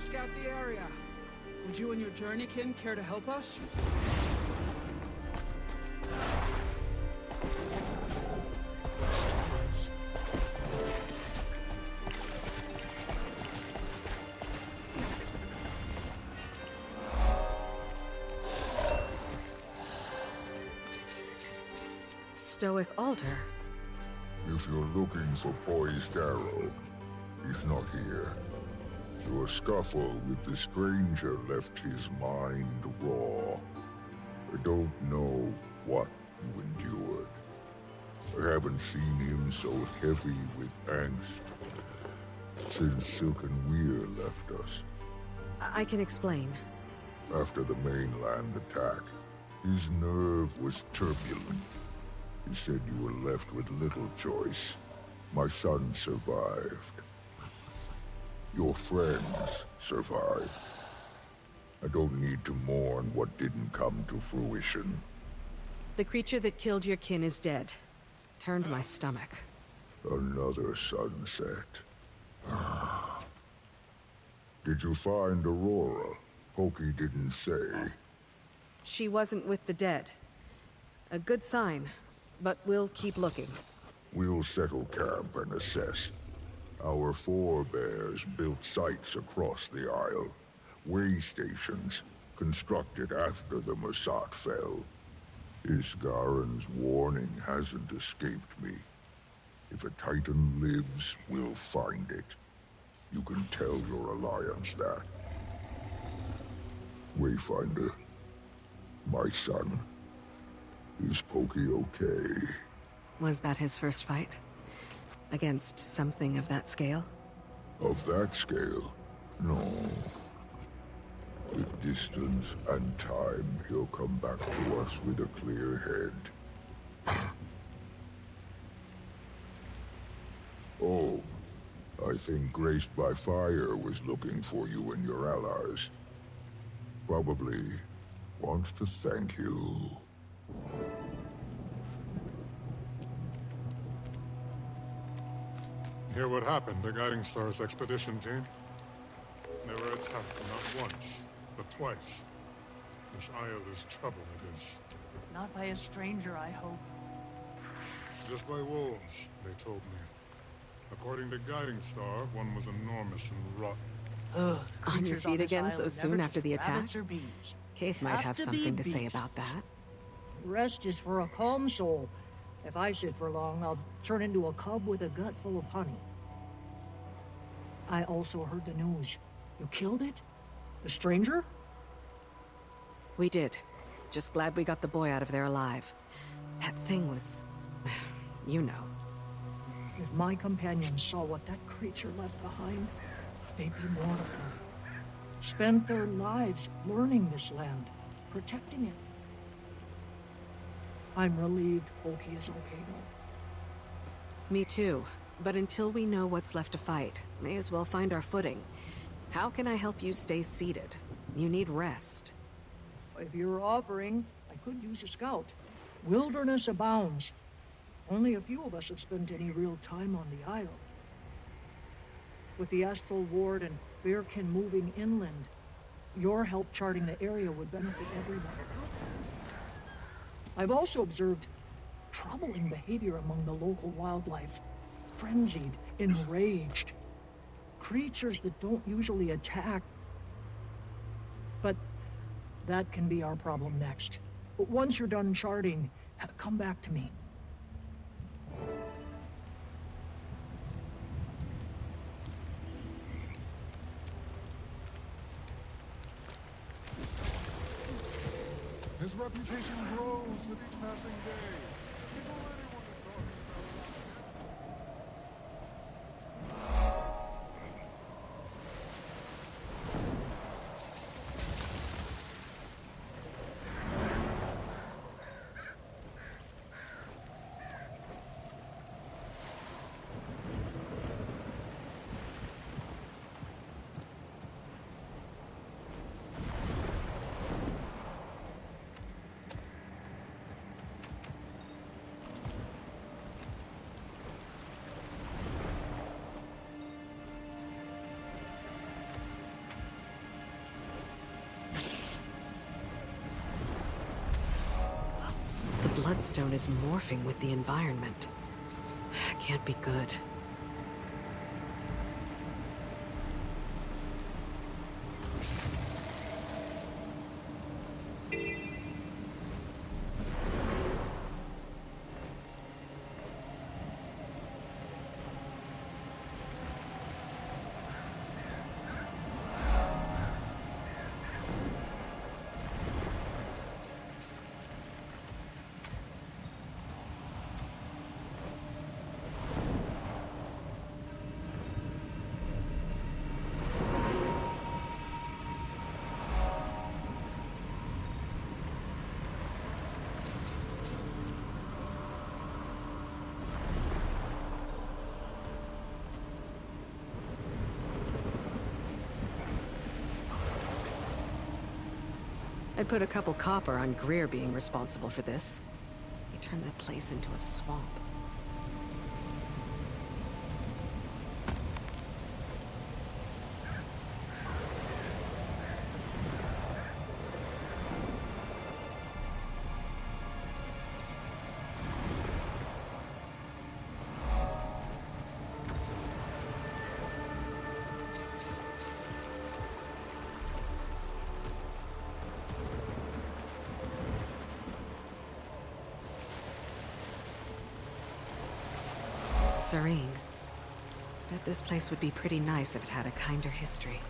scout the area. Would you and your journeykin care to help us? Stoic altar. If you're looking for poised arrow, he's not here. Your scuffle with the stranger left his mind raw. I don't know what you endured. I haven't seen him so heavy with angst since Silken Weir left us. I can explain. After the mainland attack, his nerve was turbulent. He said you were left with little choice. My son survived. Your friends survived. I don't need to mourn what didn't come to fruition. The creature that killed your kin is dead. Turned my stomach. Another sunset. Did you find Aurora? Pokey didn't say. She wasn't with the dead. A good sign, but we'll keep looking. We'll settle camp and assess. Our forebears built sites across the Isle. Way stations, constructed after the Masat fell. Isgaren's warning hasn't escaped me. If a Titan lives, we'll find it. You can tell your alliance that. Wayfinder, my son, is Pokey okay? Was that his first fight? Against something of that scale? Of that scale? No. With distance and time, he'll come back to us with a clear head. Oh, I think Graced by Fire was looking for you and your allies. Probably wants to thank you. Hear what happened to Guiding Star's expedition team? They were attacked not once, but twice. This isle is trouble, it is. Not by a stranger, I hope. Just by wolves, they told me. According to Guiding Star, one was enormous and rotten. Ugh, On your feet again so soon after the attack? Bees. Keith might have something to say about that. Rest is for a calm soul. If I sit for long, I'll turn into a cub with a gut full of honey. I also heard the news. You killed it? The stranger? We did. Just glad we got the boy out of there alive. That thing was... you know. If my companions saw what that creature left behind, they'd be mortified. Spent their lives learning this land, protecting it. I'm relieved Pokey is okay, though. Me too. But until we know what's left to fight, may as well find our footing. How can I help you stay seated? You need rest. If you're offering, I could use a scout. Wilderness abounds. Only a few of us have spent any real time on the Isle. With the Astral Ward and Bearkin moving inland, your help charting the area would benefit everyone. I've also observed troubling behavior among the local wildlife. Frenzied, enraged. Creatures that don't usually attack. But that can be our problem next. But once you're done charting, come back to me. His reputation grows with each passing day. He's all anyone is talking about. bloodstone is morphing with the environment. Can't be good. I'd put a couple copper on Greer being responsible for this. He turned that place into a swamp. Serene. Bet this place would be pretty nice if it had a kinder history.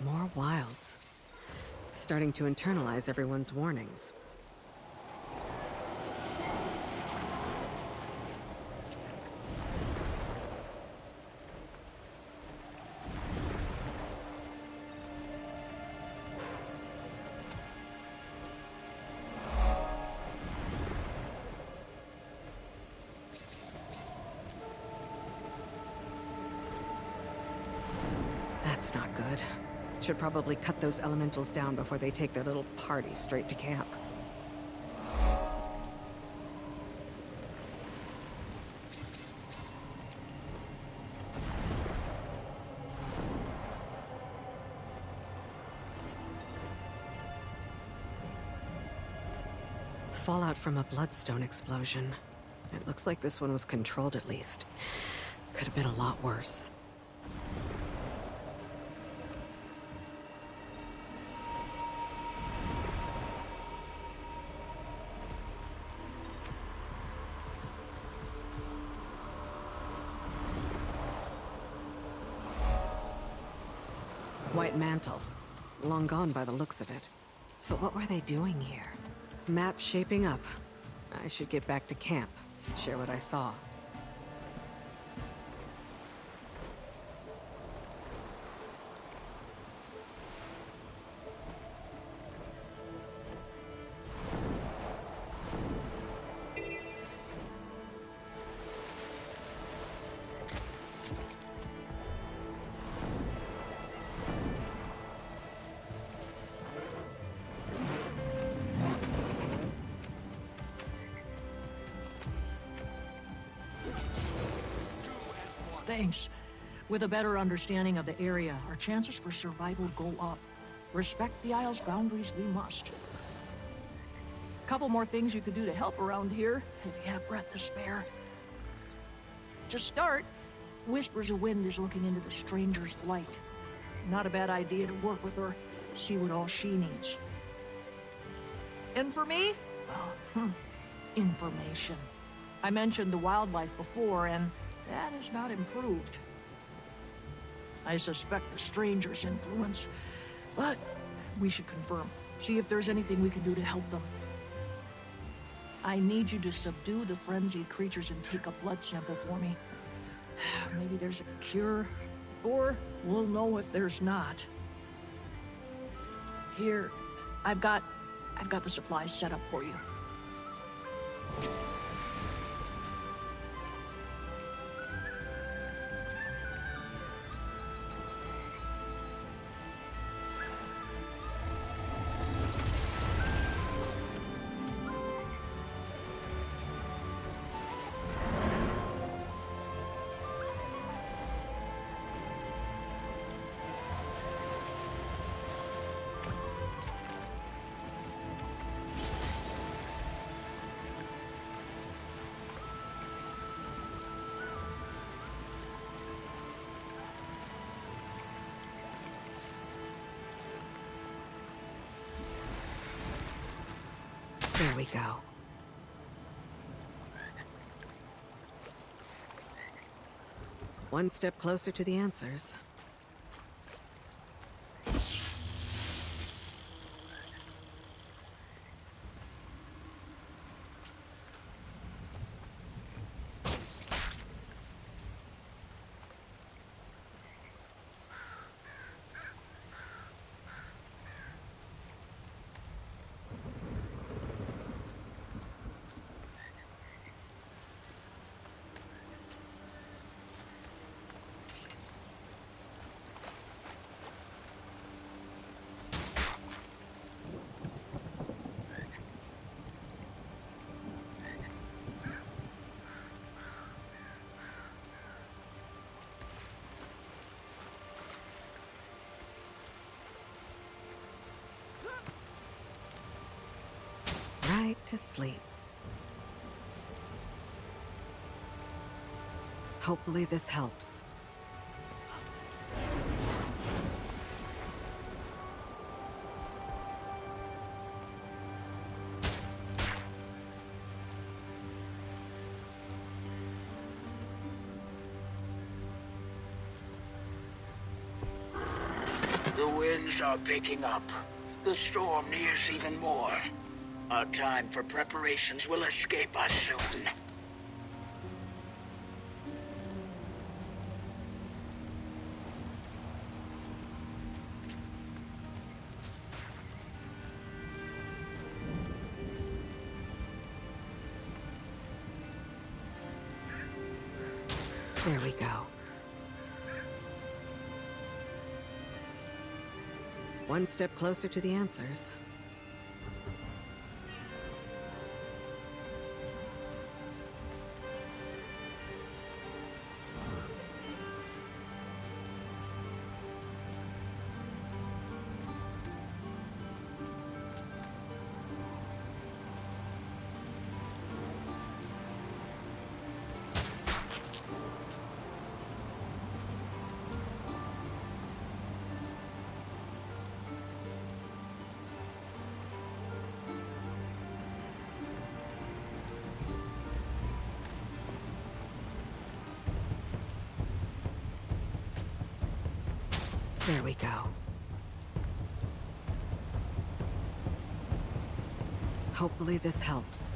More wilds. Starting to internalize everyone's warnings. That's not good. Should probably cut those elementals down before they take their little party straight to camp. Fallout from a bloodstone explosion. It looks like this one was controlled at least. Could have been a lot worse. White mantle. Long gone by the looks of it. But what were they doing here? Map shaping up. I should get back to camp, share what I saw. Thanks. With a better understanding of the area, our chances for survival go up. Respect the Isle's boundaries, we must. Couple more things you could do to help around here, if you have breath to spare. To start, Whispers of Wind is looking into the Stranger's Light. Not a bad idea to work with her, see what all she needs. And for me? Well, information. I mentioned the wildlife before, and that has not improved. I suspect the Stranger's influence, but we should confirm. See if there's anything we can do to help them. I need you to subdue the frenzied creatures and take a blood sample for me. Maybe there's a cure, Or we'll know if there's not. Here, I've got the supplies set up for you. There we go. One step closer to the answers. Right to sleep. Hopefully this helps. The winds are picking up. The storm nears even more. Our time for preparations will escape us soon. There we go. One step closer to the answers. There we go. Hopefully this helps.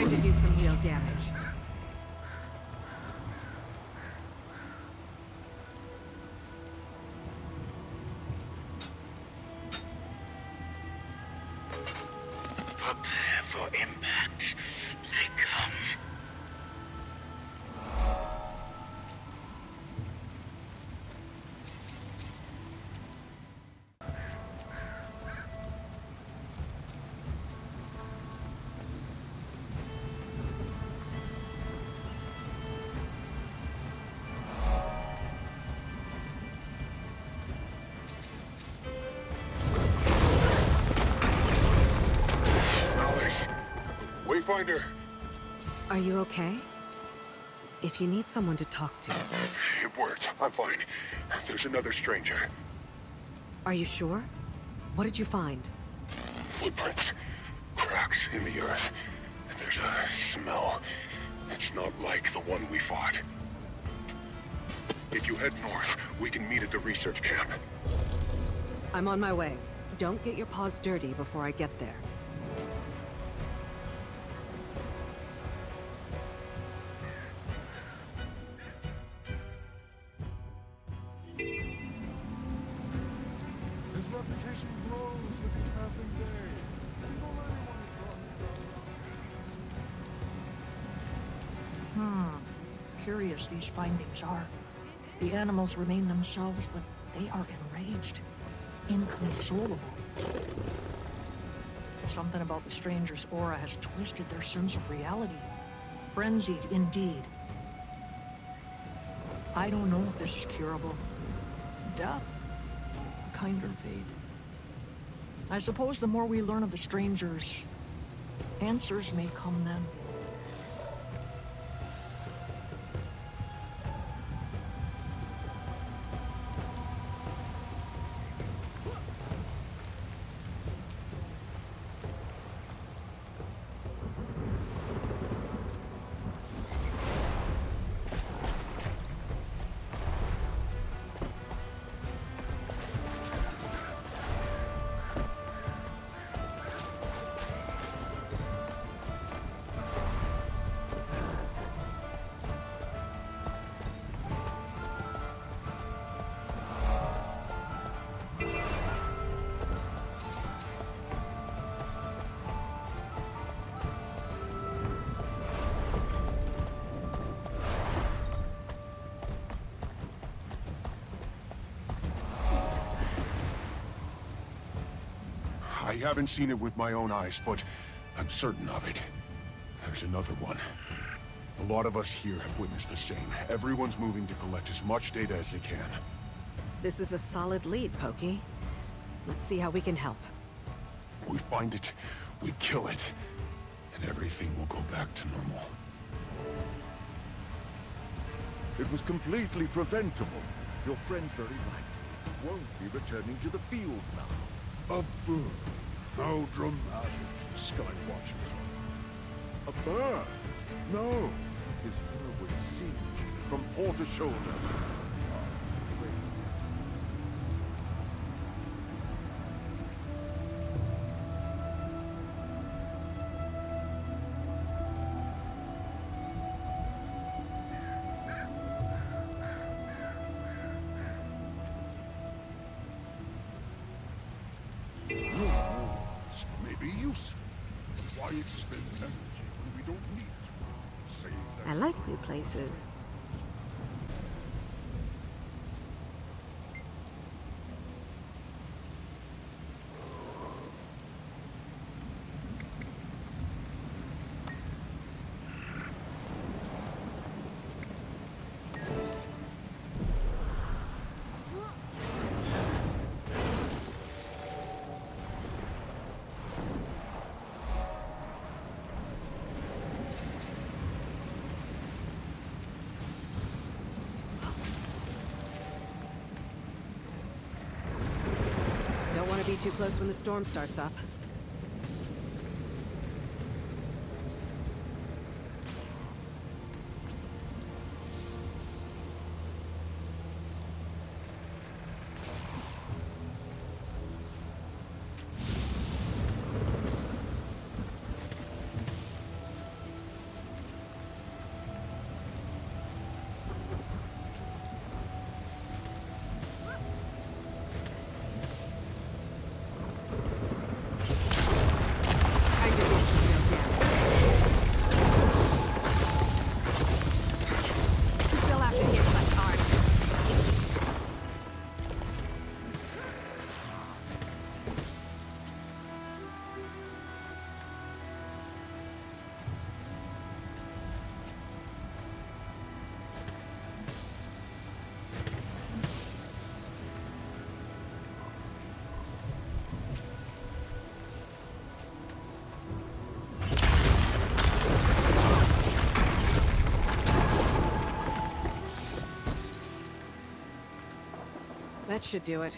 to do some real damage. Prepare for impact. They come. Wayfinder! Are you okay? If you need someone to talk to... It worked. I'm fine. There's another stranger. Are you sure? What did you find? Footprints. Cracks in the earth. There's a smell. It's not like the one we fought. If you head north, we can meet at the research camp. I'm on my way. Don't get your paws dirty before I get there. His reputation grows with each passing day. Curious these findings are. The animals remain themselves, but they are enraged. Inconsolable. Something about the stranger's aura has twisted their sense of reality. Frenzied, indeed. I don't know if this is curable. Death? A kinder fate. I suppose the more we learn of the strangers, answers may come then. I haven't seen it with my own eyes, but I'm certain of it. There's another one. A lot of us here have witnessed the same. Everyone's moving to collect as much data as they can. This is a solid lead, Pokey. Let's see how we can help. We find it, we kill it, and everything will go back to normal. It was completely preventable. Your friend very likely won't be returning to the field now. A bird. How dramatic. Sky Watchers. A bird? No. His fur was singed from paw to shoulder. Why expend energy when we don't need to? Save that. I like new places. Be too close when the storm starts up. That should do it.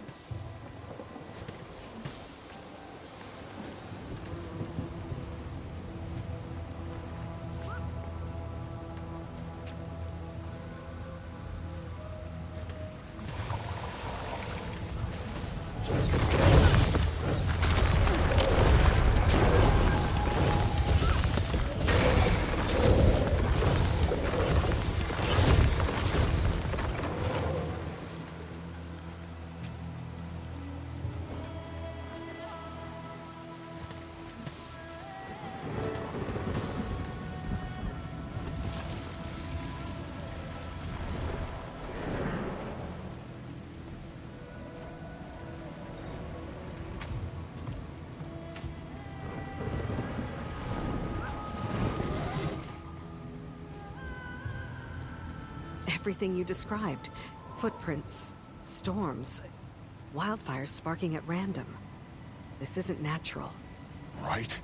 Everything you described. Footprints, storms, wildfires sparking at random. This isn't natural. Right?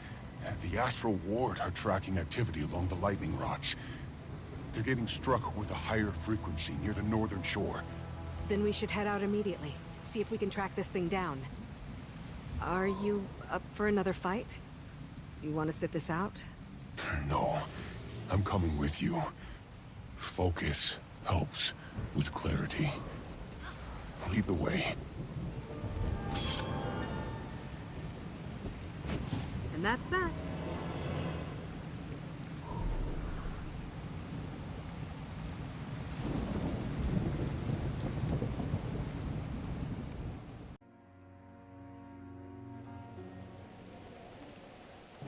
The Astral Ward are tracking activity along the lightning rods. They're getting struck with a higher frequency near the northern shore. Then we should head out immediately. See if we can track this thing down. Are you up for another fight? You want to sit this out? No. I'm coming with you. Focus helps with clarity. Lead the way. And that's that.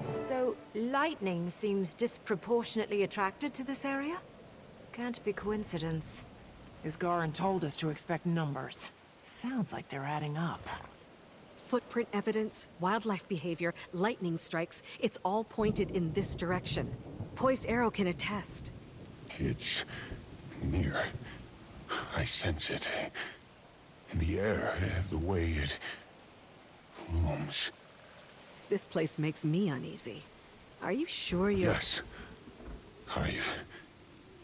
So, lightning seems disproportionately attracted to this area? Can't be coincidence. Isgarin told us to expect numbers. Sounds like they're adding up. Footprint evidence, wildlife behavior, lightning strikes, it's all pointed in this direction. Poised Arrow can attest. It's near. I sense it. In the air, the way it looms. This place makes me uneasy. Are you sure you're... Yes. I've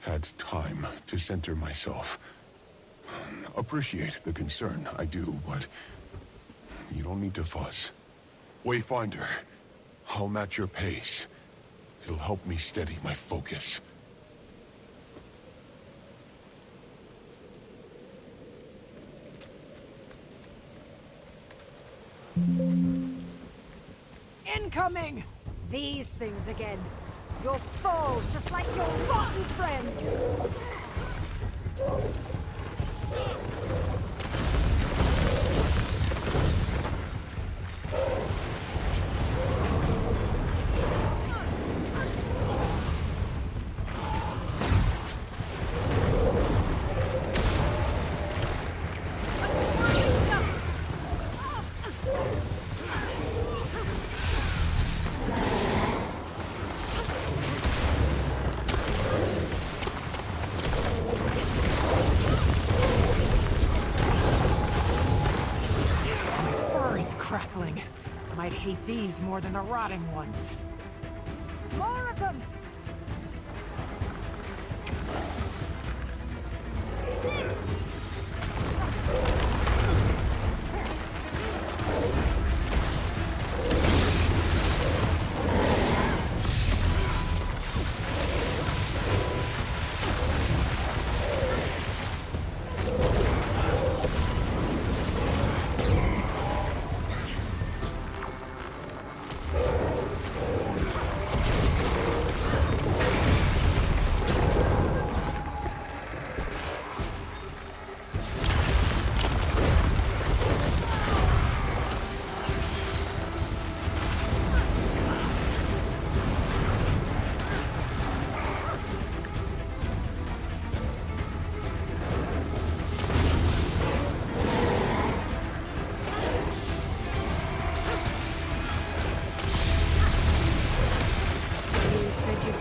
had time to center myself. Appreciate the concern, I do, but you don't need to fuss. Wayfinder, I'll match your pace. It'll help me steady my focus. Incoming! These things again. You'll fall just like your rotten friends! Crackling. Might hate these more than the rotting ones. More of them!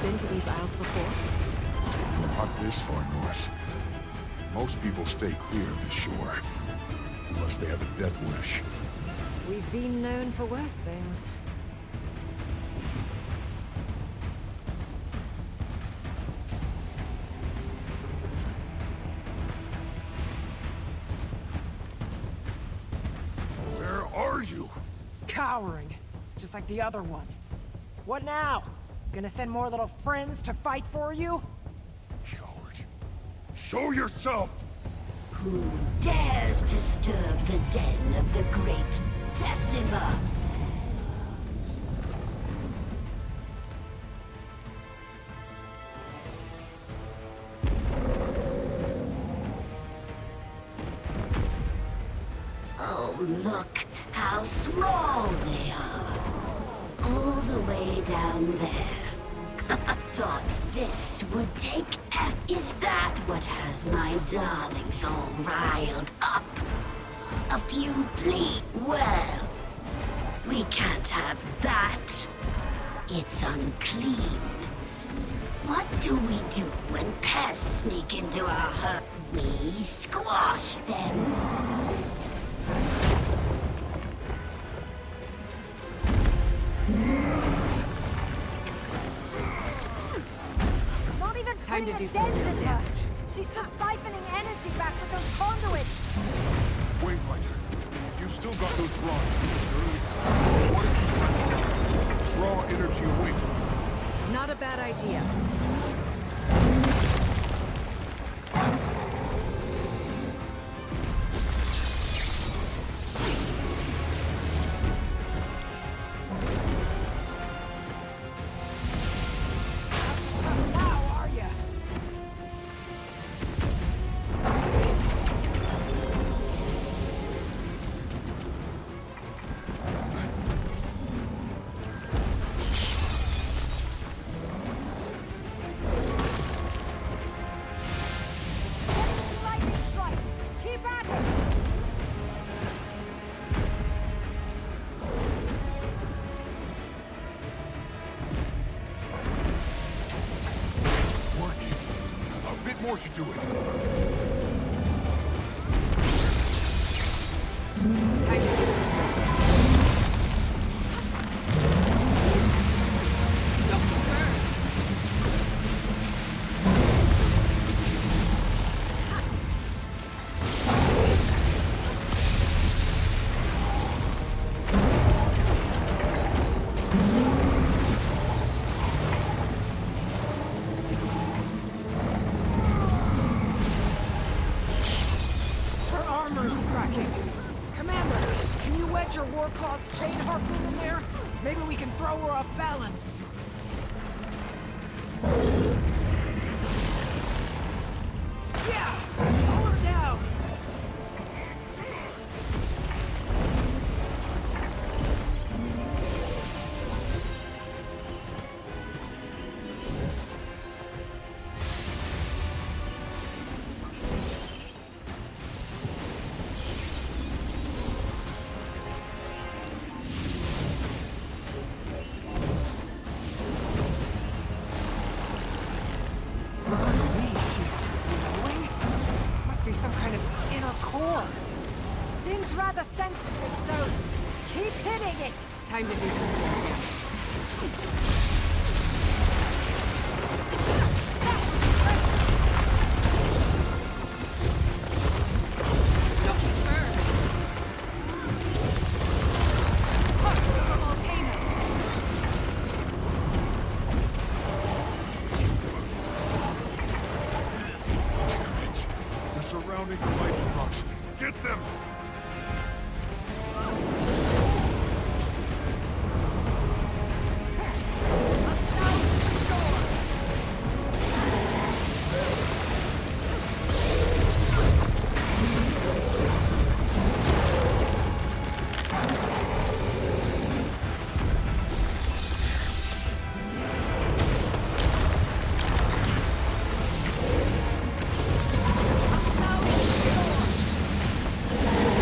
Been to these isles before? Not this far north. Most people stay clear of the shore. Unless they have a death wish. We've been known for worse things. cowering, just like the other one. What now? Gonna send more little friends to fight for you? Coward. Show yourself! Who dares disturb the den of the great Decima? Oh, look how small they are. All the way down there. Thought this would take F. Is that what has my darlings all riled up? A few fleet? Well, we can't have that. It's unclean. What do we do when pests sneak into our hut? We squash them. Not even Time to putting do a some dent real in her. damage. She's just siphoning energy back with those conduits. Wayfinder, you still got those bronze used earlier. What if you draw energy away from them? Not a bad idea. How are ya? Lightning strikes. Keep at it. Working. A bit more should do it. Time to do some real damage. Double burn. Her armor's cracking. Commander, can you wedge your Warclaw's chain harpoon in there? Maybe we can throw her off balance. Yeah! Pull her down! She's glowing? Must be some kind of inner core. Seems rather sensitive, so keep hitting it. Time to do some real damage. Double burn. Look, the volcano. Damn it. They're surrounding the lightning rocks. Get them! A thousand storms. A thousand storms.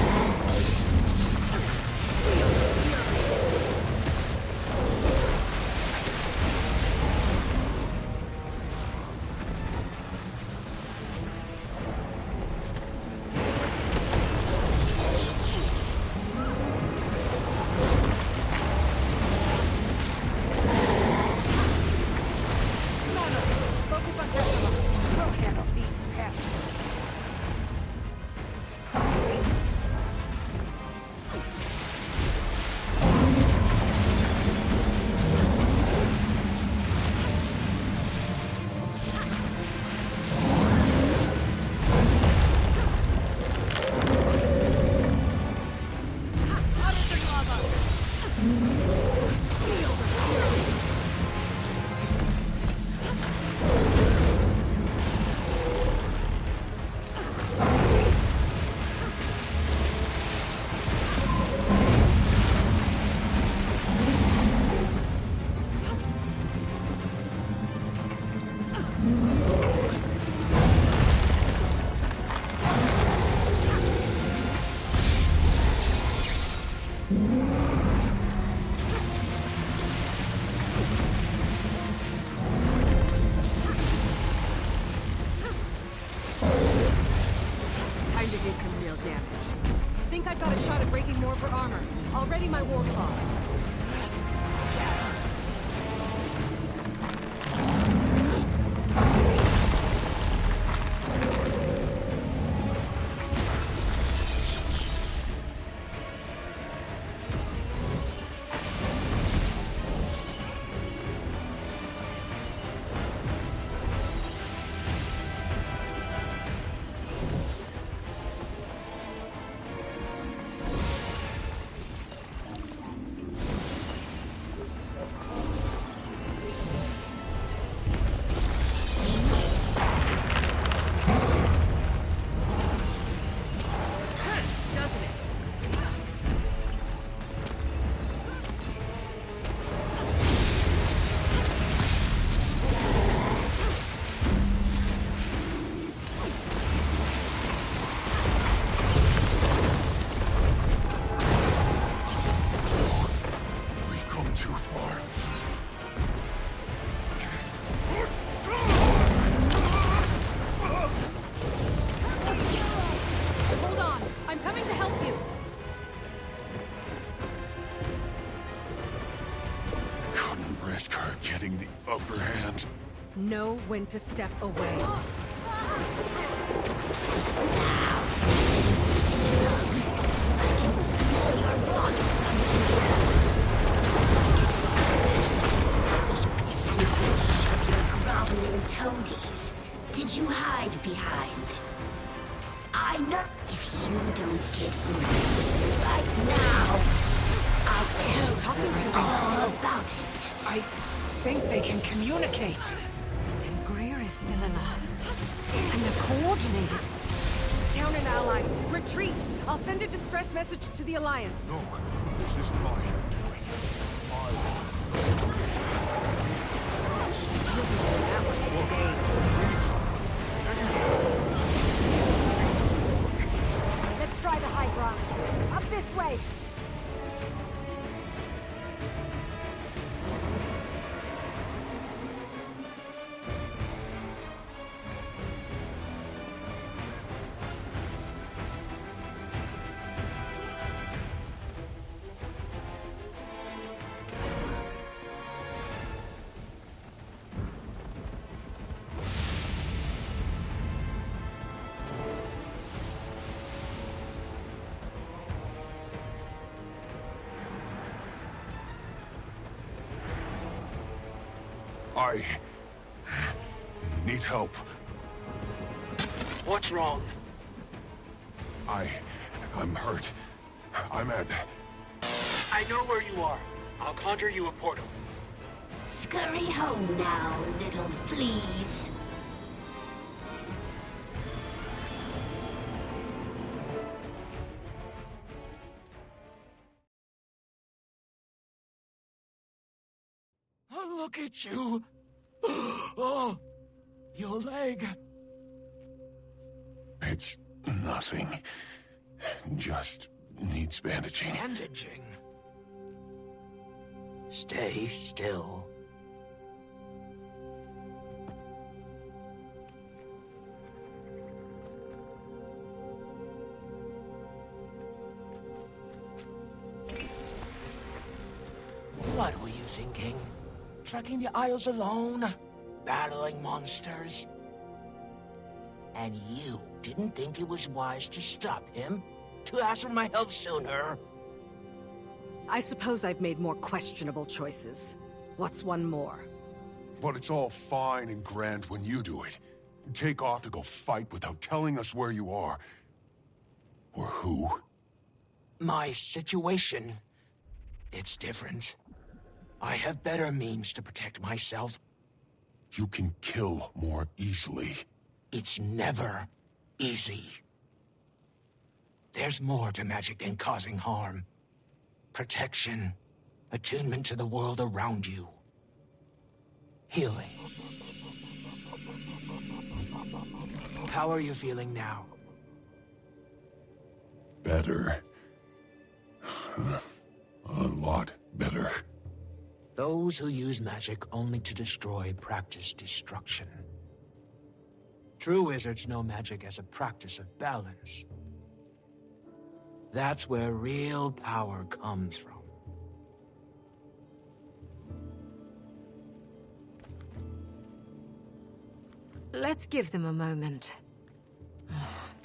do some real damage. Think I've got a shot at breaking more of her armor. I'll ready my war claw. Know when to step away. Toadies, did you hide behind? I know if you don't get rid right now, I'll tell you all about it. I think they can communicate. Greer is still alive. And they're coordinated. Town and ally, retreat! I'll send a distress message to the Alliance. No, this is my doing. Let's try the high ground. Up this way! I need help. What's wrong? I'm hurt. I'm at... I know where you are. I'll conjure you a portal. Scurry home now, little fleas. Oh, look at you. Oh, your leg. It's nothing. Just needs bandaging. Bandaging? Stay still. What were you thinking? Trekking the Isles alone? Battling monsters? And you didn't think it was wise to stop him? To ask for my help sooner? I suppose I've made more questionable choices. What's one more? But it's all fine and grand when you do it. Take off to go fight without telling us where you are. Or who. My situation... it's different. I have better means to protect myself. You can kill more easily. It's never easy. There's more to magic than causing harm. Protection, attunement to the world around you. Healing. How are you feeling now? Better. A lot better. Those who use magic only to destroy practice destruction. True wizards know magic as a practice of balance. That's where real power comes from. Let's give them a moment.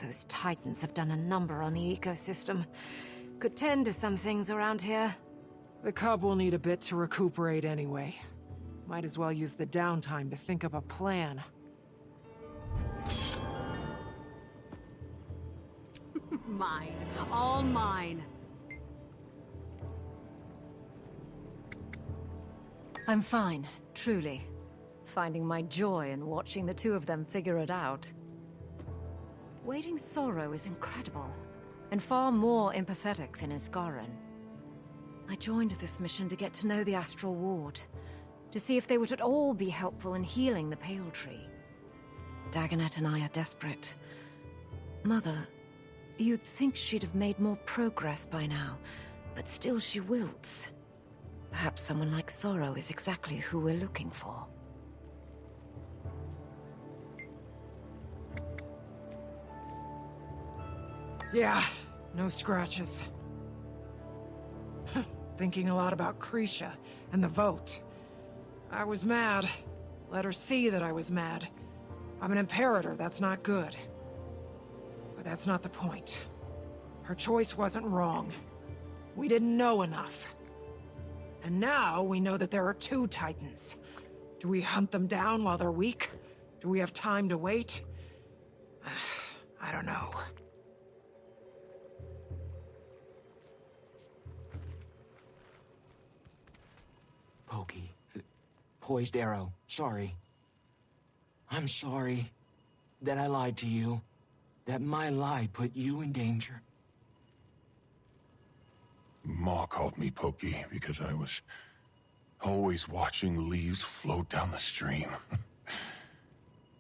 Those Titans have done a number on the ecosystem. Could tend to some things around here. The cub will need a bit to recuperate anyway. Might as well use the downtime to think up a plan. Mine. All mine. I'm fine, truly. Finding my joy in watching the two of them figure it out. Wading Sorrow is incredible, and far more empathetic than Isgarin. I joined this mission to get to know the Astral Ward, to see if they would at all be helpful in healing the Pale Tree. Dagonet and I are desperate. Mother, you'd think she'd have made more progress by now, but still she wilts. Perhaps someone like Sorrow is exactly who we're looking for. Yeah, no scratches. Thinking a lot about Krisha and the vote. I was mad. Let her see that I was mad. I'm an Imperator, that's not good. But that's not the point. Her choice wasn't wrong. We didn't know enough. And now we know that there are two Titans. Do we hunt them down while they're weak? Do we have time to wait? I don't know. Pokey. Poised arrow. Sorry. I'm sorry that I lied to you. That my lie put you in danger. Ma called me Pokey because I was always watching leaves float down the stream.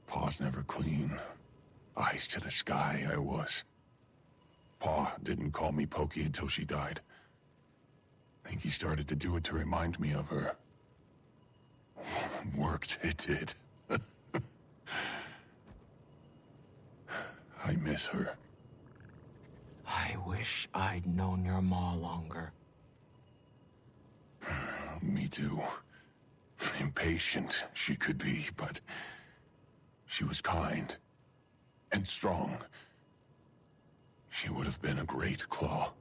Paws never clean. Eyes to the sky, I was. Pa didn't call me Pokey until she died. I think he started to do it to remind me of her. Worked, it did. I miss her. I wish I'd known your ma longer. Me too. Impatient she could be, but she was kind and strong. She would have been a great claw.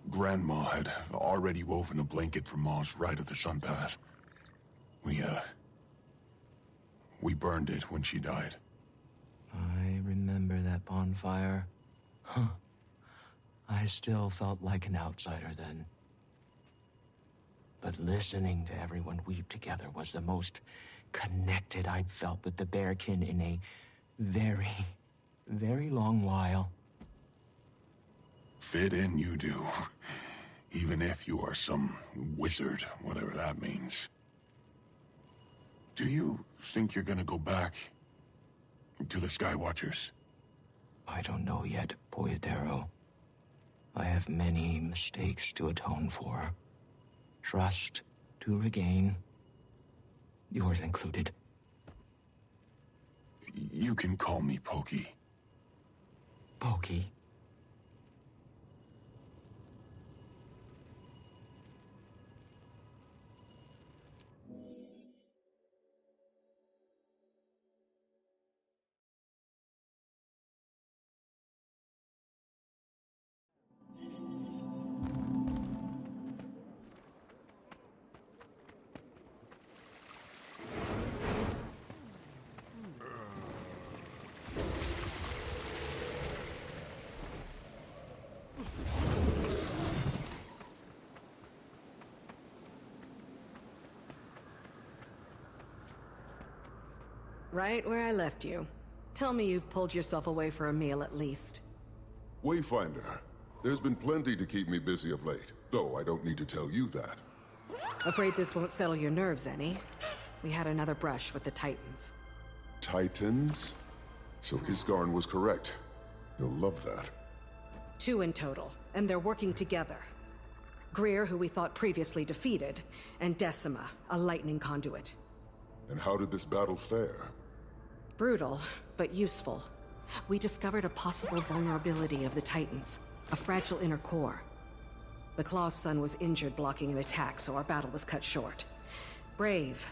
Grandma had already woven a blanket for Ma's right of the sun path. We burned it when she died. I remember that bonfire. Huh. I still felt like an outsider then. But listening to everyone weep together was the most connected I'd felt with the Bearkin in a very, very long while. Fit in you do. Even if you are some wizard, whatever that means. Do you think you're gonna go back to the Skywatchers? I don't know yet, Poyadero. I have many mistakes to atone for. Trust to regain. Yours included. You can call me Pokey. Pokey? Right where I left you. Tell me you've pulled yourself away for a meal at least. Wayfinder, there's been plenty to keep me busy of late, though I don't need to tell you that. Afraid this won't settle your nerves any? We had another brush with the Titans. Titans? So Isgarn was correct. You'll love that. 2 in total, and they're working together. Greer, who we thought previously defeated, and Decima, a lightning conduit. And how did this battle fare? Brutal, but useful. We discovered a possible vulnerability of the Titans. A fragile inner core. The Claw's son was injured blocking an attack, so our battle was cut short. Brave.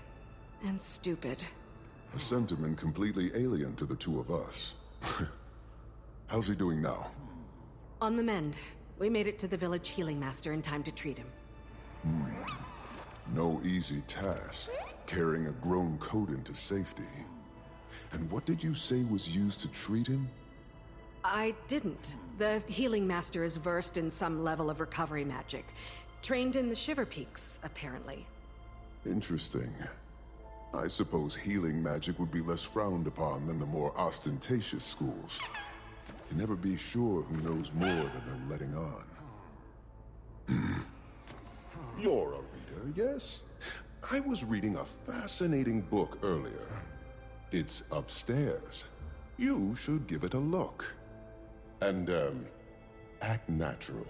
And stupid. A sentiment completely alien to the two of us. How's he doing now? On the mend. We made it to the village healing master in time to treat him. No easy task, carrying a grown coat into safety. And what did you say was used to treat him? I didn't. The healing master is versed in some level of recovery magic. Trained in the Shiver Peaks, apparently. Interesting. I suppose healing magic would be less frowned upon than the more ostentatious schools. You never be sure who knows more than they're letting on. You're a reader, yes? I was reading a fascinating book earlier. It's upstairs. You should give it a look. And, act natural.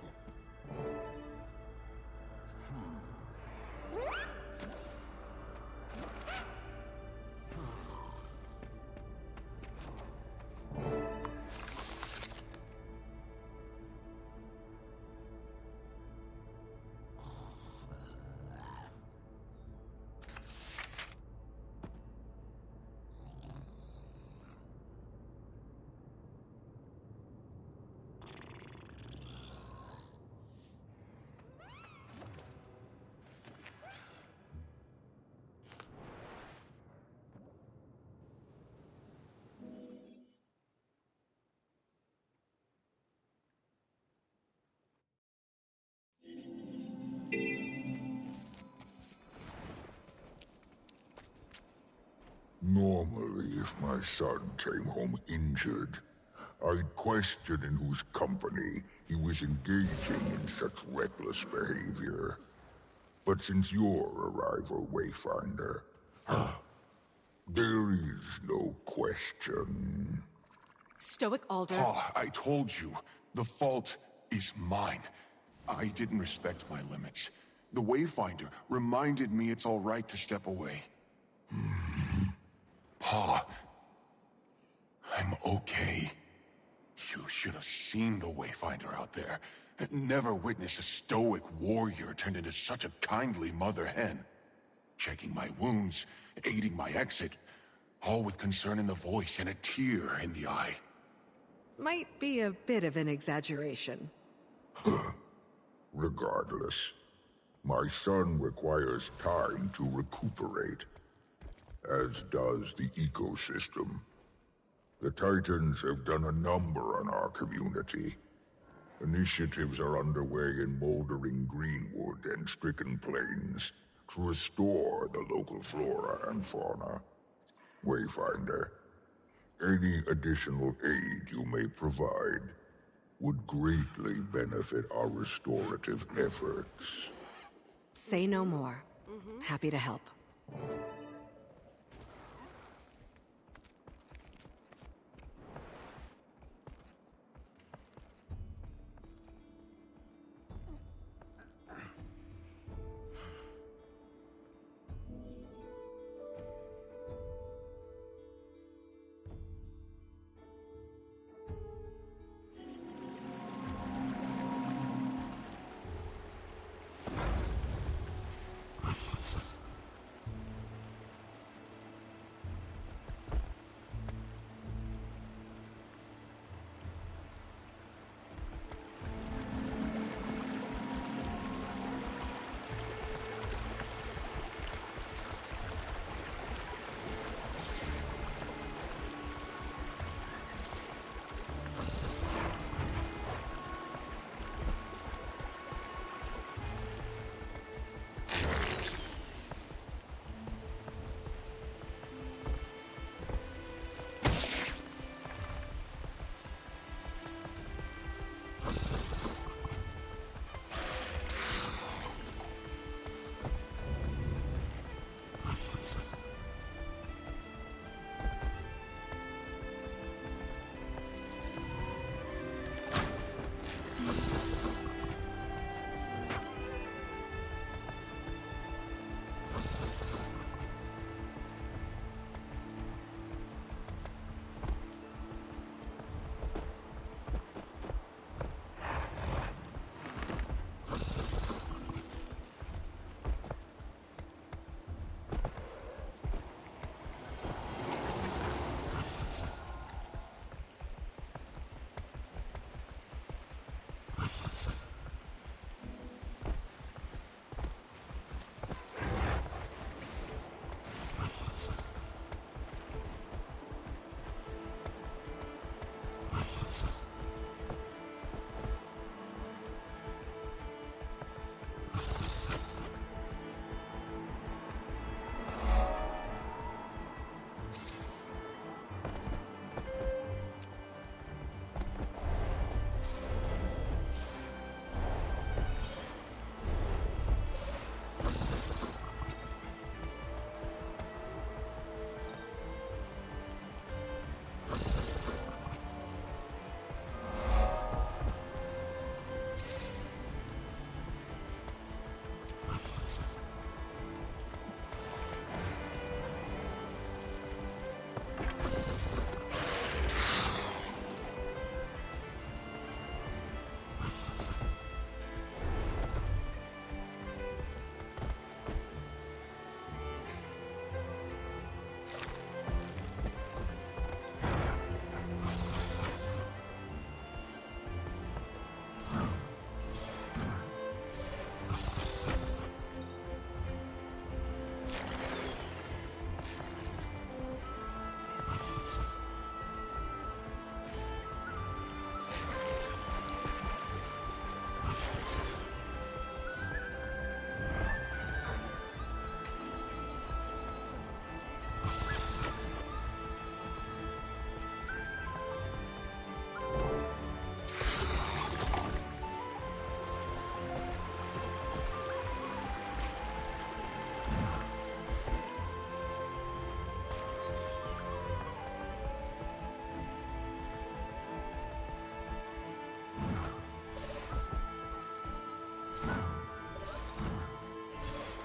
Normally, if my son came home injured, I'd question in whose company he was engaging in such reckless behavior. But since your arrival, Wayfinder, there is no question. Stoic Alder. Pa, I told you, the fault is mine. I didn't respect my limits. The Wayfinder reminded me it's all right to step away. Pa, I'm okay. You should have seen the Wayfinder out there. Never witnessed a stoic warrior turned into such a kindly mother hen. Checking my wounds, aiding my exit, all with concern in the voice and a tear in the eye. Might be a bit of an exaggeration. Regardless, my son requires time to recuperate, as does the ecosystem. The Titans have done a number on our community. Initiatives are underway in Moldering Greenwood and Stricken Plains to restore the local flora and fauna. Wayfinder, any additional aid you may provide would greatly benefit our restorative efforts. Say no more. Happy to help.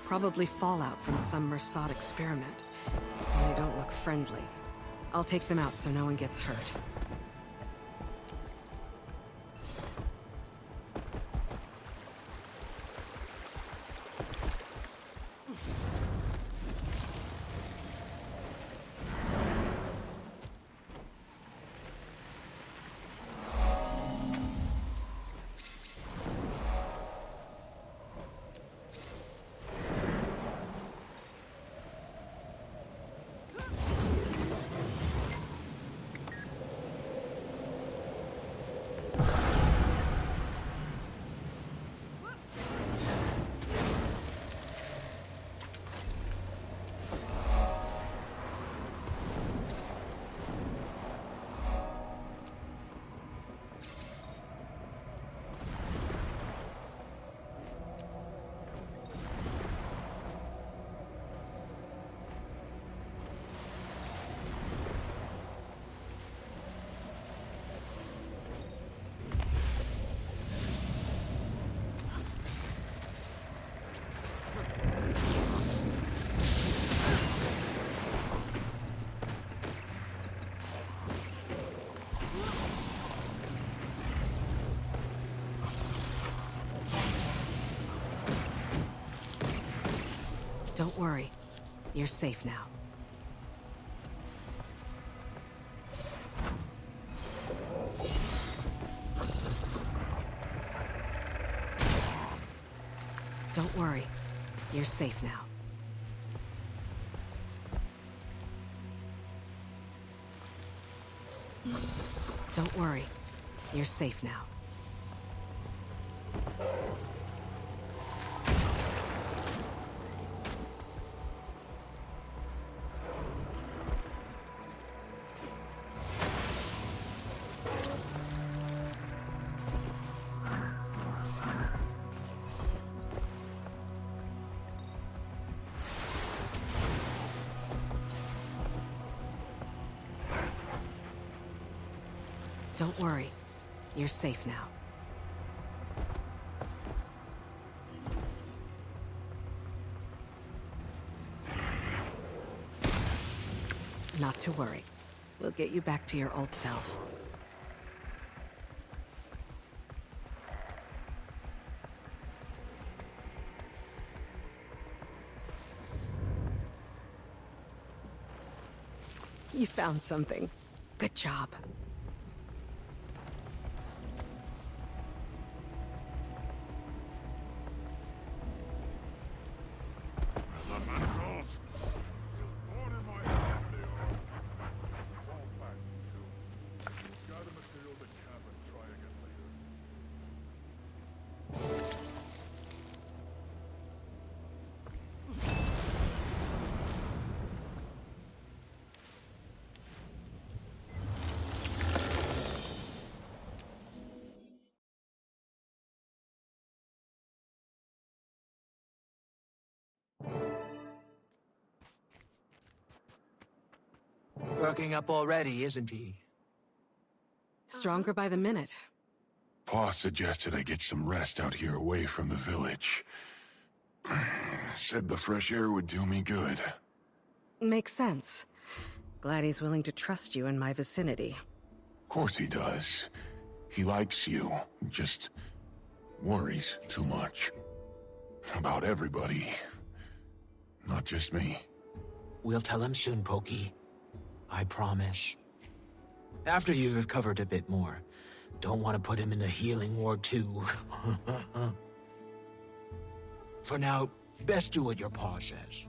Probably fallout from some Mersat experiment. And they don't look friendly. I'll take them out so no one gets hurt. Don't worry. You're safe now. Don't worry. You're safe now. Don't worry. You're safe now. Don't worry. You're safe now. Not to worry. We'll get you back to your old self. You found something. Good job. Elementals! Born in my head, they are. Fall back, you. Gather materials at camp and try again later. Working up already, isn't he? Stronger by the minute. Pa suggested I get some rest out here away from the village. Said the fresh air would do me good. Makes sense. Glad he's willing to trust you in my vicinity. Of course he does. He likes you, just worries too much. About everybody. Not just me. We'll tell him soon, Pokey. I promise. After you've recovered a bit more. Don't want to put him in the healing ward too. For now, best do what your paw says.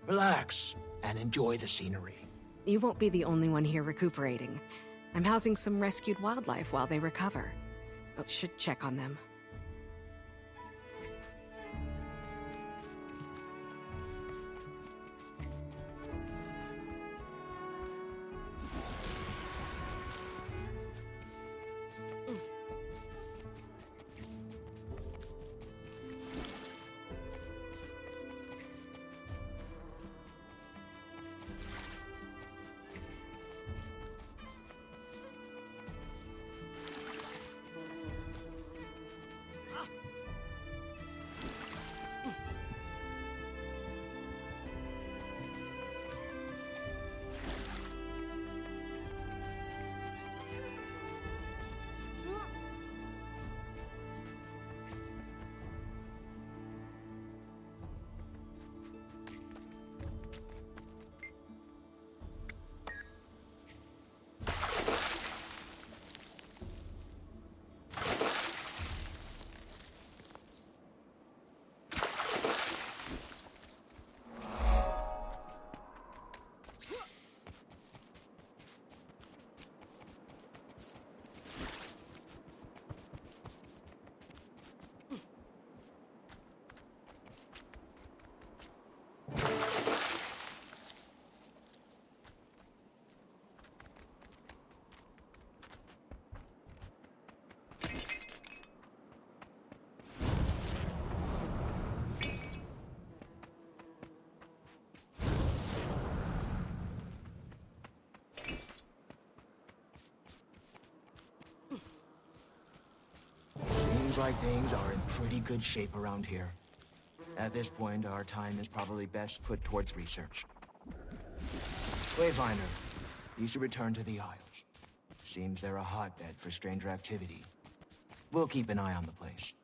Relax and enjoy the scenery. You won't be the only one here recuperating. I'm housing some rescued wildlife while they recover. But should check on them. Seems like things are in pretty good shape around here. At this point, our time is probably best put towards research. Wayfinder, you should return to the Isles. Seems they're a hotbed for stranger activity. We'll keep an eye on the place.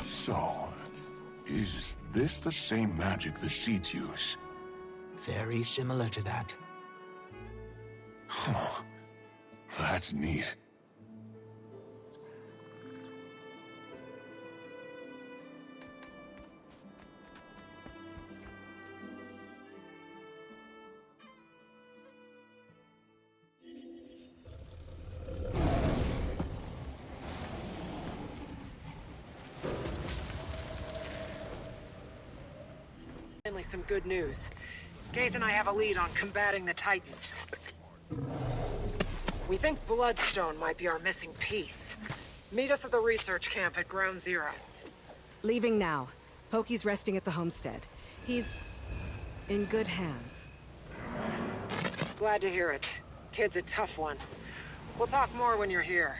So, is this the same magic the Seeds use? Very similar to that. Huh. That's neat. Finally, some good news. Gaith and I have a lead on combating the Titans. We think Bloodstone might be our missing piece. Meet us at the research camp at Ground Zero. Leaving now. Pokey's resting at the homestead. He's in good hands. Glad to hear it. Kid's a tough one. We'll talk more when you're here.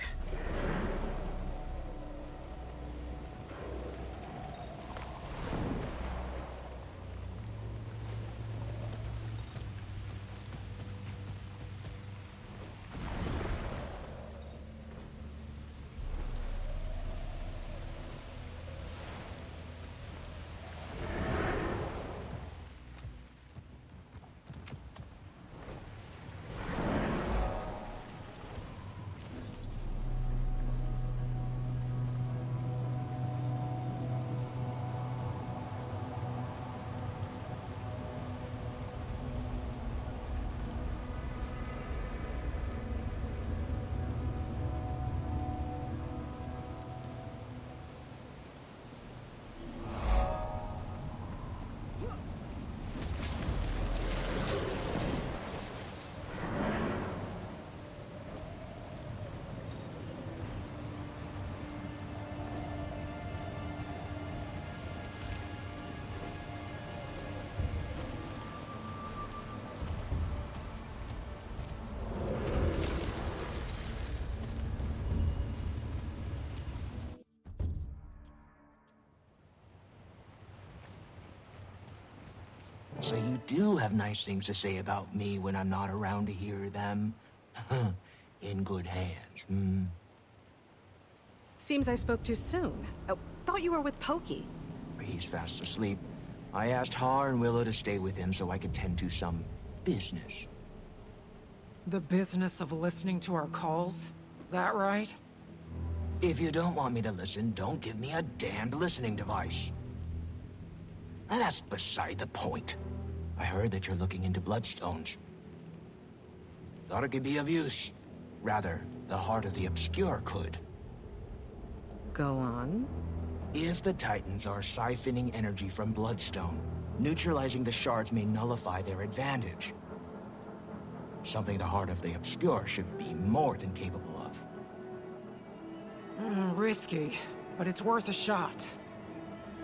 So you do have nice things to say about me when I'm not around to hear them? In good hands, hmm? Seems I spoke too soon. Oh, thought you were with Pokey. He's fast asleep. I asked Har and Willow to stay with him so I could tend to some business. The business of listening to our calls? That right? If you don't want me to listen, don't give me a damned listening device. And that's beside the point. I heard that you're looking into bloodstones. Thought it could be of use. Rather, the Heart of the Obscure could. Go on. If the Titans are siphoning energy from Bloodstone, neutralizing the shards may nullify their advantage. Something the Heart of the Obscure should be more than capable of. Risky, but it's worth a shot.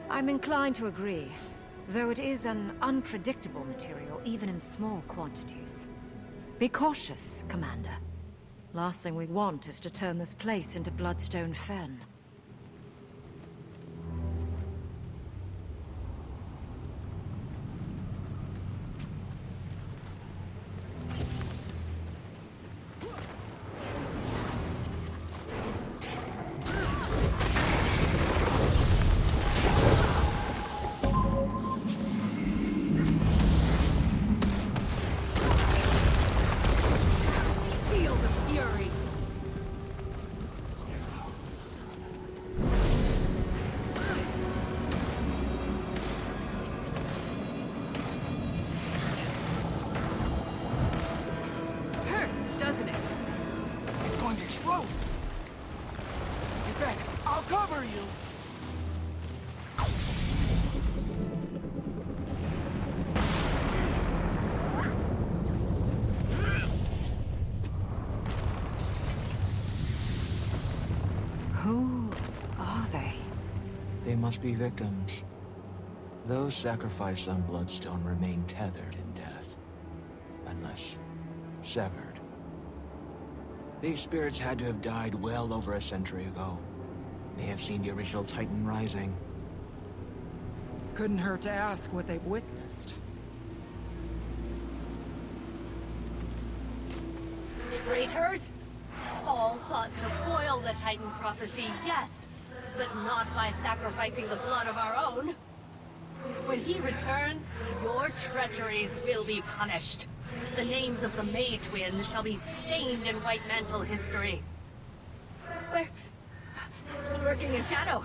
I'm inclined to agree, though it is an unpredictable material, even in small quantities. Be cautious, Commander. Last thing we want is to turn this place into Bloodstone Fen. Doesn't it? It's going to explode! Get back! I'll cover you! Who are they? They must be victims. Those sacrificed on Bloodstone remain tethered in death. Unless severed. These spirits had to have died well over a century ago. May have seen the original Titan rising. Couldn't hurt to ask what they've witnessed. Traitors! Saul sought to foil the Titan prophecy, yes, but not by sacrificing the blood of our own. When he returns, your treacheries will be punished. The names of the May twins shall be stained in White Mantle history. We're lurking in shadow,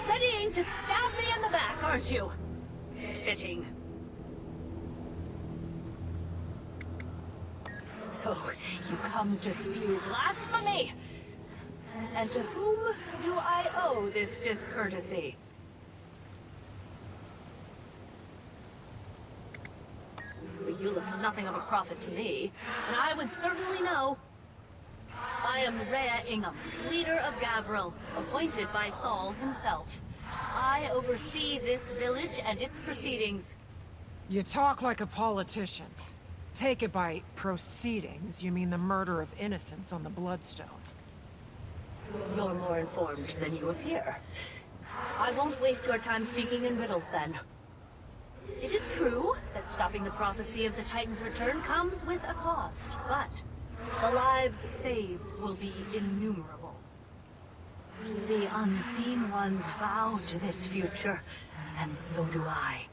readying to stab me in the back, aren't you? Fitting. So, you come to spew blasphemy? And to whom do I owe this discourtesy? You look nothing of a prophet to me, and I would certainly know. I am Rhea Ingham, leader of Gavril, appointed by Saul himself. I oversee this village and its proceedings. You talk like a politician. Take it by proceedings, you mean the murder of innocents on the Bloodstone. You're more informed than you appear. I won't waste your time speaking in riddles, then. It is true that stopping the prophecy of the Titan's return comes with a cost, but the lives saved will be innumerable. The unseen ones vow to this future, and so do I.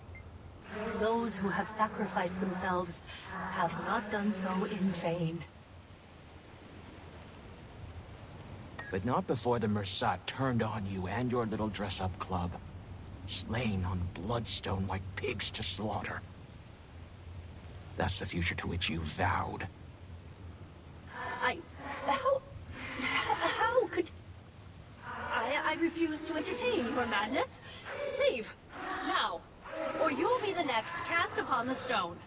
Those who have sacrificed themselves have not done so in vain. But not before the Mersat turned on you and your little dress-up club. Slain on Bloodstone like pigs to slaughter. That's the future to which you vowed. How could... I refuse to entertain your madness. Leave, now, or you'll be the next cast upon the stone.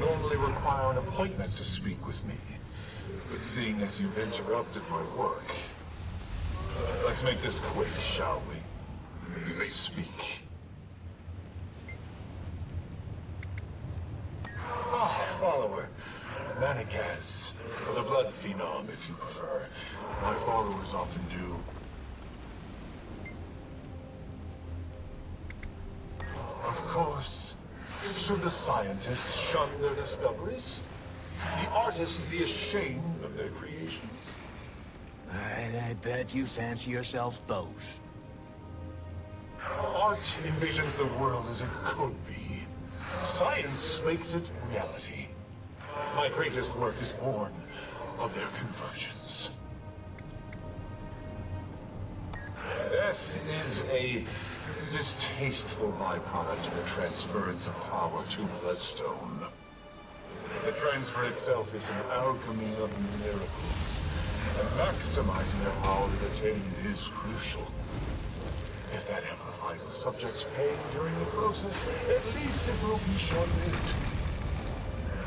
normally require an appointment to speak with me. But seeing as you've interrupted my work, let's make this quick, shall we? You may speak. Follower. Manigaz. Or the Blood Phenom, if you prefer. My followers often do. Of course, should the scientists shun their discoveries, the artists be ashamed of their creations. I bet you fancy yourselves both. Art envisions the world as it could be. Science makes it reality. My greatest work is born of their convergence. Death is a distasteful byproduct of the transference of power to Bloodstone. The transfer itself is an alchemy of miracles, and maximizing the power it attained is crucial. If that amplifies the subject's pain during the process, at least it will be short-lived.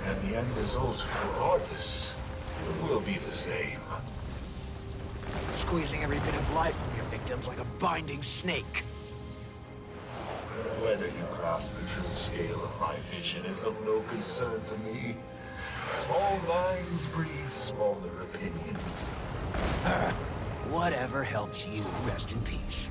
And the end result, regardless, will be the same. Squeezing every bit of life from your victims like a binding snake. Whether you grasp the true scale of my vision is of no concern to me. Small minds breathe smaller opinions. Whatever helps you rest in peace.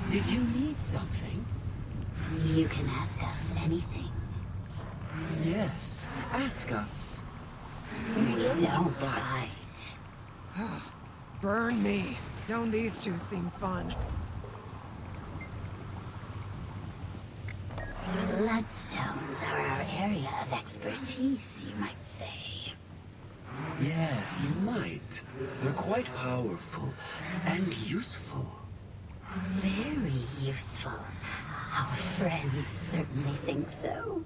Did you need something? You can ask us anything. Yes, ask us. We don't bite. Burn me. Don't these two seem fun? Bloodstones are our area of expertise, you might say. Yes, you might. They're quite powerful and useful. Very useful. Our friends certainly think so.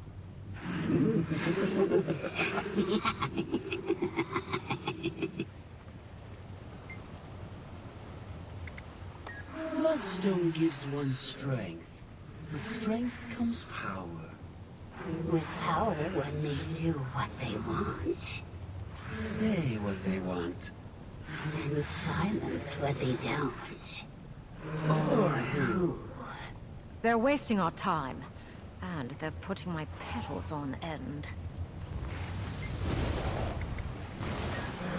Bloodstone gives one strength. With strength comes power. With power, one may do what they want. Say what they want. And silence what they don't. Or who? They're wasting our time. And they're putting my petals on end.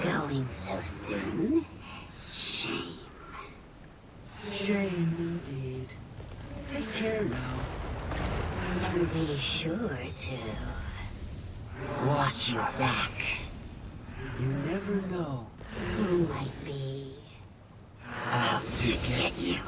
Going so soon? Shame. Shame indeed. Take care now. And be sure to... watch your back. You never know. Who might be... out to get you.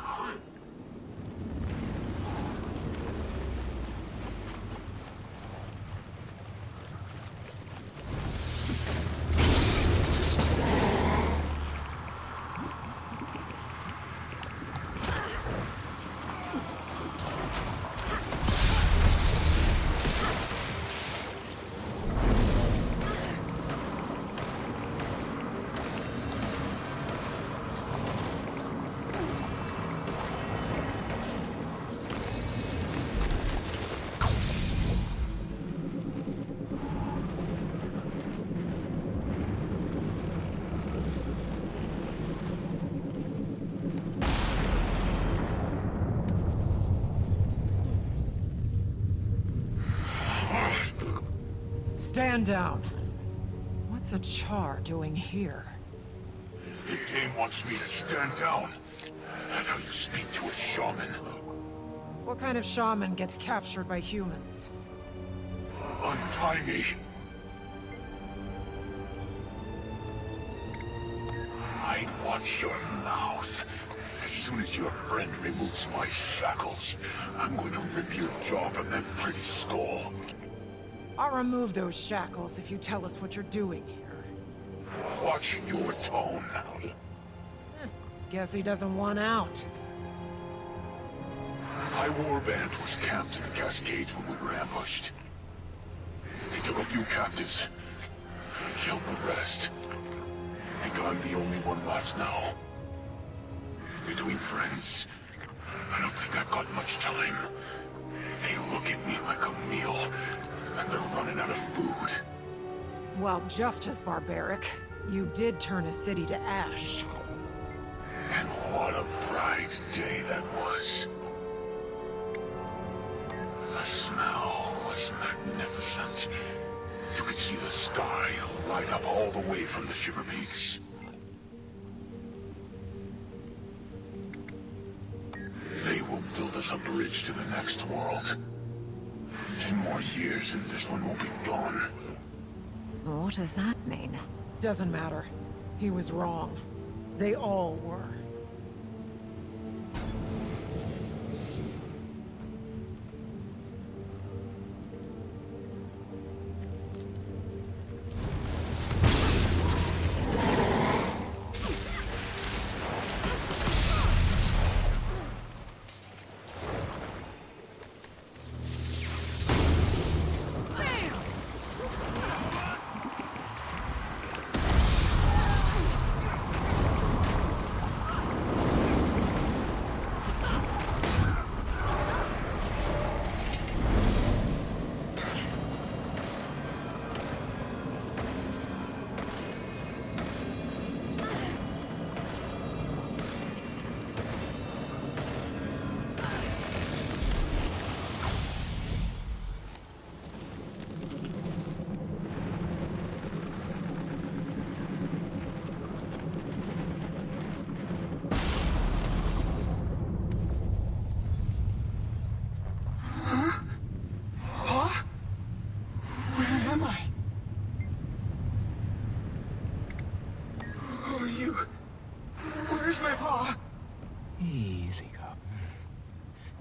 Stand down. What's a Char doing here? The Dane wants me to stand down. That's how you speak to a shaman. What kind of shaman gets captured by humans? Untie me. I'd watch your mouth. As soon as your friend removes my shackles, I'm going to rip your jaw from that pretty skull. I'll remove those shackles if you tell us what you're doing here. Watch your tone. Guess he doesn't want out. My warband was camped in the Cascades when we were ambushed. They took a few captives, killed the rest. I think I'm the only one left now. Between friends, I don't think I've got much time. They look at me like a meal, and they're running out of food. Well, just as barbaric. You did turn a city to ash. And what a bright day that was. The smell was magnificent. You could see the sky light up all the way from the Shiver Peaks. They will build us a bridge to the next world. 10 more years and this one will be gone. What does that mean? Doesn't matter. He was wrong. They all were.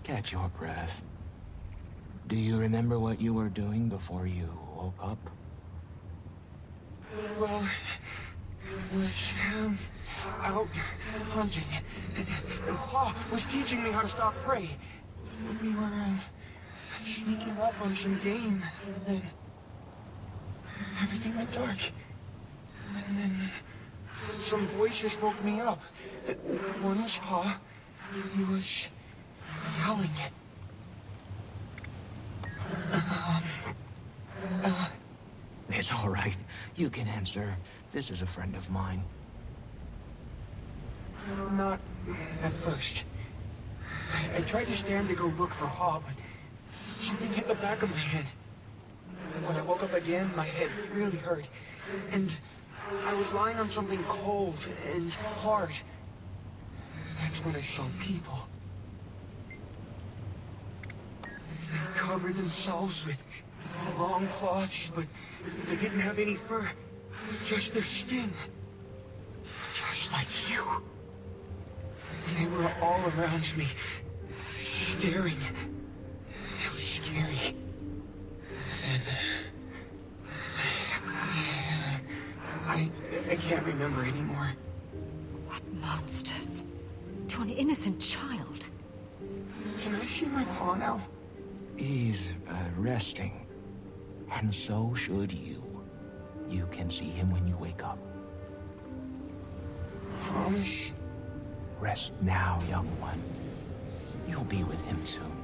Catch your breath. Do you remember what you were doing before you woke up? Well, I was out hunting. And Pa was teaching me how to stalk prey. We were sneaking up on some game, and then everything went dark. And then some voices woke me up. One was Pa. He was yelling. It's all right. You can answer. This is a friend of mine. Not at first. I tried to stand to go look for Pa, but something hit the back of my head. When I woke up again, my head really hurt. And I was lying on something cold and hard. That's when I saw people. They covered themselves with long cloths, but they didn't have any fur. Just their skin. Just like you. They were all around me, staring. It was scary. Then... I can't remember anymore. What monsters? To an innocent child. Can I see my Pa now? He's resting. And so should you. You can see him when you wake up. Promise? Rest now, young one. You'll be with him soon.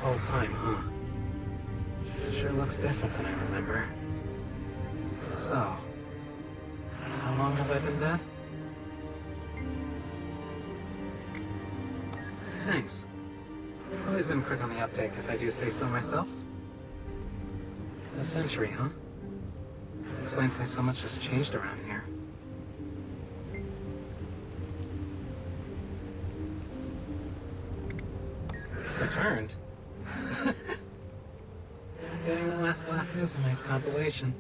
whole time, huh? Sure looks different than I remember. So, how long have I been dead? Thanks. I've always been quick on the uptake, if I do say so myself. A century, huh? Explains why so much has changed around here. Returned? Getting the last laugh is a nice consolation,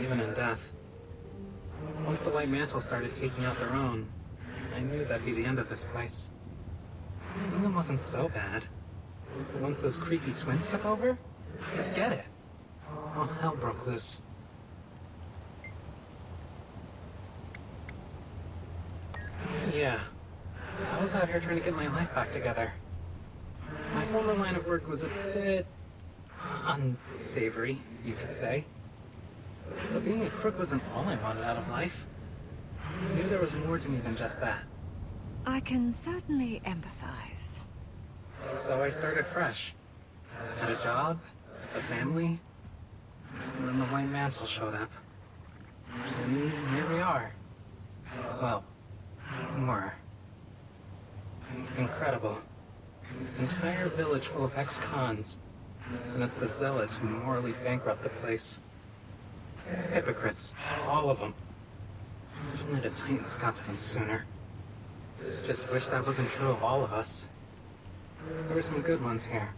even in death. Once the White Mantle started taking out their own, I knew that'd be the end of this place. England wasn't so bad. But once those creepy twins took over, forget it. All hell broke loose. Yeah, I was out here trying to get my life back together. My former line of work was a bit unsavory, you could say. But being a crook wasn't all I wanted out of life. I knew there was more to me than just that. I can certainly empathize. So I started fresh. Had a job, a family, and then the White Mantle showed up. And here we are. Well, were. Incredible. Entire village full of ex-cons. And it's the zealots who morally bankrupt the place. Hypocrites, all of them. If only the Titans got to them sooner. Just wish that wasn't true of all of us. There were some good ones here.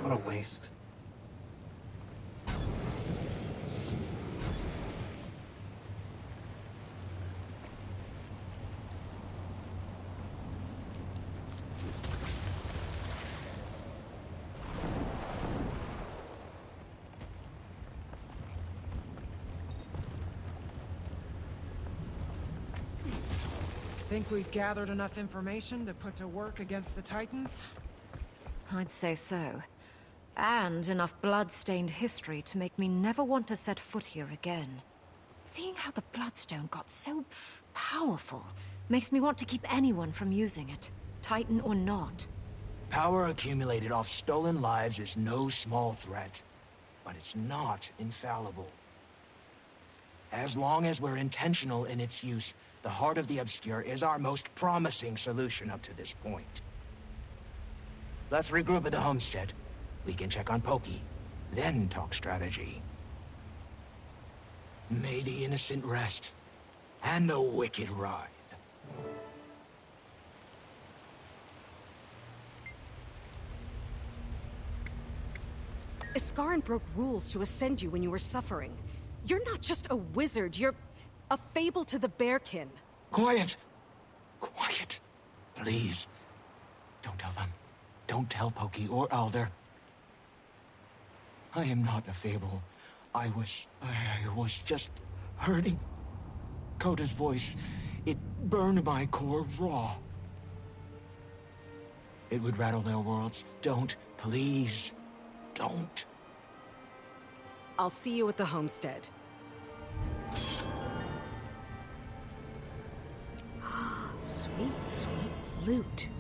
What a waste. Think we've gathered enough information to put to work against the Titans? I'd say so. And enough blood-stained history to make me never want to set foot here again. Seeing how the Bloodstone got so powerful makes me want to keep anyone from using it, Titan or not. Power accumulated off stolen lives is no small threat, but it's not infallible. As long as we're intentional in its use, the Heart of the Obscure is our most promising solution up to this point. Let's regroup at the homestead. We can check on Pokey, then talk strategy. May the innocent rest, and the wicked writhe. Iskarin broke rules to ascend you when you were suffering. You're not just a wizard, you're a fable to the Bearkin. Quiet! Quiet! Please. Don't tell them. Don't tell Pokey or Alder. I am not a fable. I was just hurting. Coda's voice, it burned my core raw. It would rattle their worlds. Don't, please, don't. I'll see you at the homestead. Sweet, sweet loot.